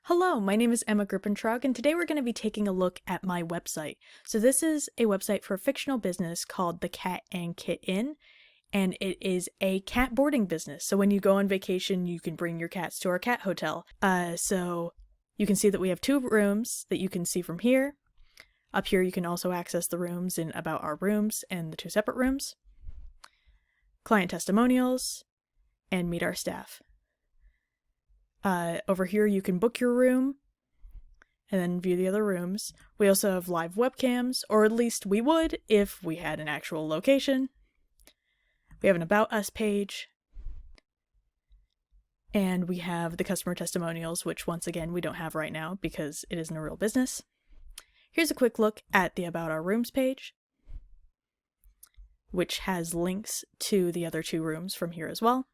Hello, my name is Emma Grippentrog, and today we're going to be taking a look at my website. So this is a website for a fictional business called the Cat and Kitt Inn, and it is a cat boarding business. So when you go on vacation, you can bring your cats to our cat hotel. So you can see that we have 2 rooms that you can see from here. Up here you can also access the rooms in About Our Rooms and the 2 separate rooms. Client testimonials, and meet our staff. Over here you can book your room and then view the other rooms. We also have live webcams, or at least we would if we had an actual location. We have an About Us page. And we have the customer testimonials, which once again we don't have right now because it isn't a real business. Here's a quick look at the About Our Rooms page, which has links to the other 2 rooms from here as well.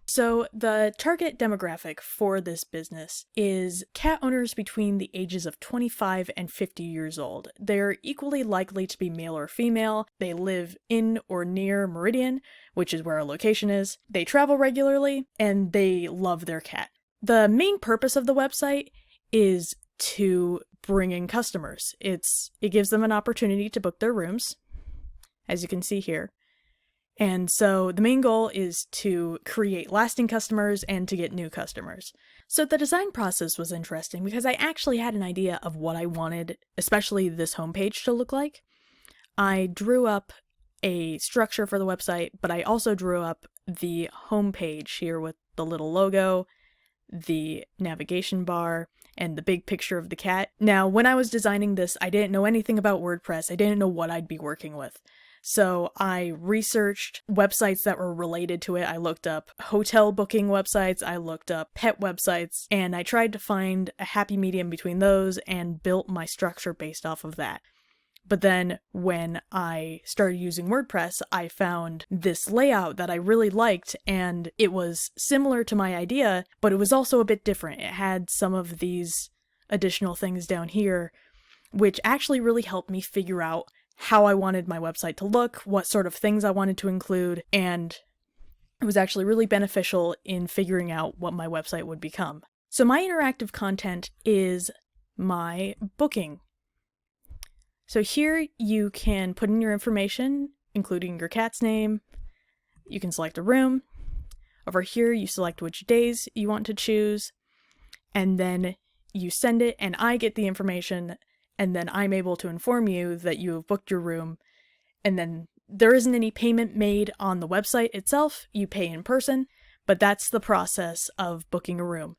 So the target demographic for this business is cat owners between the ages of 25 and 50 years old. They're equally likely to be male or female. They live in or near Meridian, which is where our location is. They travel regularly, and they love their cat. The main purpose of the website is to bring in customers. It gives them an opportunity to book their rooms, as you can see here. And so the main goal is to create lasting customers and to get new customers. So the design process was interesting because I actually had an idea of what I wanted, especially this homepage, to look like. I drew up a structure for the website, but I also drew up the homepage here with the little logo, the navigation bar, and the big picture of the cat. Now, when I was designing this, I didn't know anything about WordPress. I didn't know what I'd be working with. So I researched websites that were related to it. I looked up hotel booking websites, I looked up pet websites, and I tried to find a happy medium between those and built my structure based off of that. But then when I started using WordPress, I found this layout that I really liked, and it was similar to my idea, but it was also a bit different. It had some of these additional things down here, which actually really helped me figure out how I wanted my website to look, what sort of things I wanted to include, and it was actually really beneficial in figuring out what my website would become. So my interactive content is my booking. So here you can put in your information, including your cat's name. You can select a room. Over here you select which days you want to choose, and then you send it, and I get the information, and then I'm able to inform you that you have booked your room, and then there isn't any payment made on the website itself. You pay in person, but that's the process of booking a room.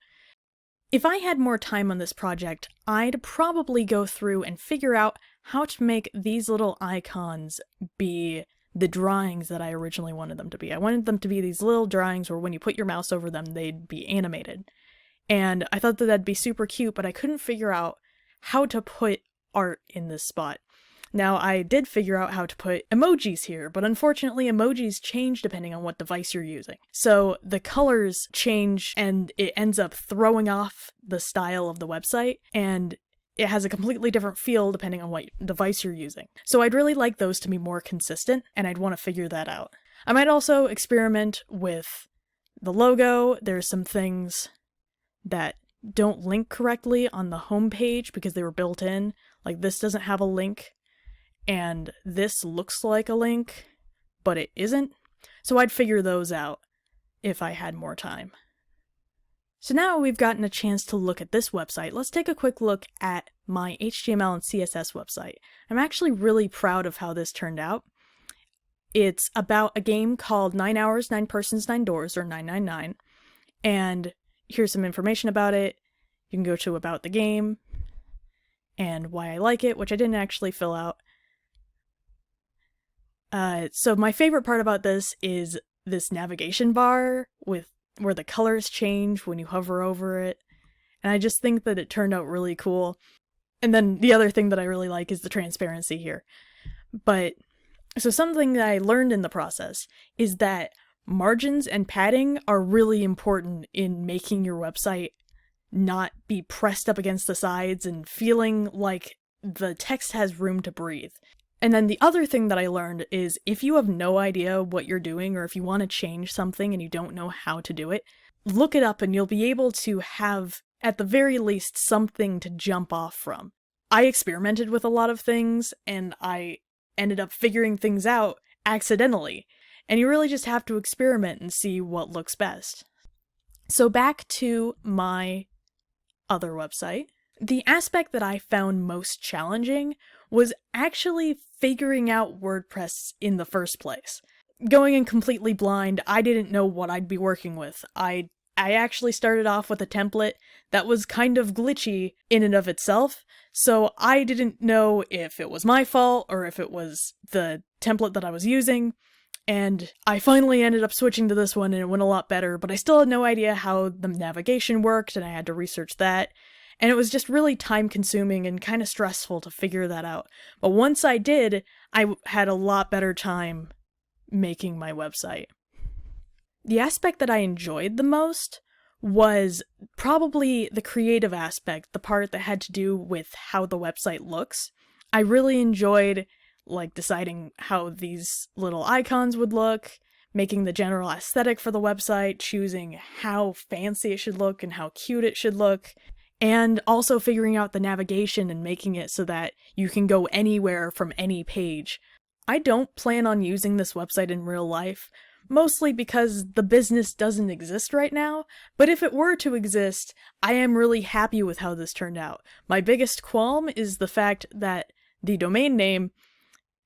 If I had more time on this project, I'd probably go through and figure out how to make these little icons be the drawings that I originally wanted them to be. I wanted them to be these little drawings where when you put your mouse over them, they'd be animated. And I thought that that'd be super cute, but I couldn't figure out how to put art in this spot. Now, I did figure out how to put emojis here, but unfortunately emojis change depending on what device you're using. So the colors change and it ends up throwing off the style of the website, and it has a completely different feel depending on what device you're using. So I'd really like those to be more consistent, and I'd want to figure that out. I might also experiment with the logo. There's some things that don't link correctly on the home page because they were built in. Like this doesn't have a link, and this looks like a link, but it isn't. So I'd figure those out if I had more time. So now we've gotten a chance to look at this website, let's take a quick look at my HTML and CSS website. I'm actually really proud of how this turned out. It's about a game called 9 Hours, 9 Persons, 9 Doors, or 999, and here's some information about it. You can go to About the Game, and why I like it, which I didn't actually fill out. So my favorite part about this is this navigation bar with where the colors change when you hover over it. And I just think that it turned out really cool. And then the other thing that I really like is the transparency here. But so something that I learned in the process is that margins and padding are really important in making your website not be pressed up against the sides and feeling like the text has room to breathe. And then the other thing that I learned is if you have no idea what you're doing, or if you want to change something and you don't know how to do it, look it up and you'll be able to have at the very least, something to jump off from. I experimented with a lot of things, and I ended up figuring things out accidentally, and you really just have to experiment and see what looks best. So back to my other website. The aspect that I found most challenging was actually figuring out WordPress in the first place. Going in completely blind, I didn't know what I'd be working with. I actually started off with a template that was kind of glitchy in and of itself, so I didn't know if it was my fault or if it was the template that I was using, and I finally ended up switching to this one and it went a lot better, but I still had no idea how the navigation worked and I had to research that, and it was just really time-consuming and kind of stressful to figure that out. But once I did, I had a lot better time making my website. The aspect that I enjoyed the most was probably the creative aspect, the part that had to do with how the website looks. I really enjoyed deciding how these little icons would look, making the general aesthetic for the website, choosing how fancy it should look and how cute it should look, and also figuring out the navigation and making it so that you can go anywhere from any page. I don't plan on using this website in real life, mostly because the business doesn't exist right now, but if it were to exist, I am really happy with how this turned out. My biggest qualm is the fact that the domain name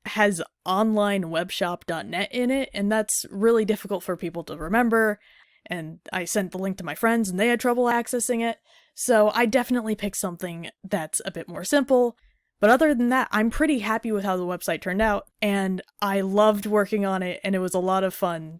has onlinewebshop.net in it, and that's really difficult for people to remember, and I sent the link to my friends and they had trouble accessing it, so I definitely picked something that's a bit more simple. But other than that, I'm pretty happy with how the website turned out, and I loved working on it, and it was a lot of fun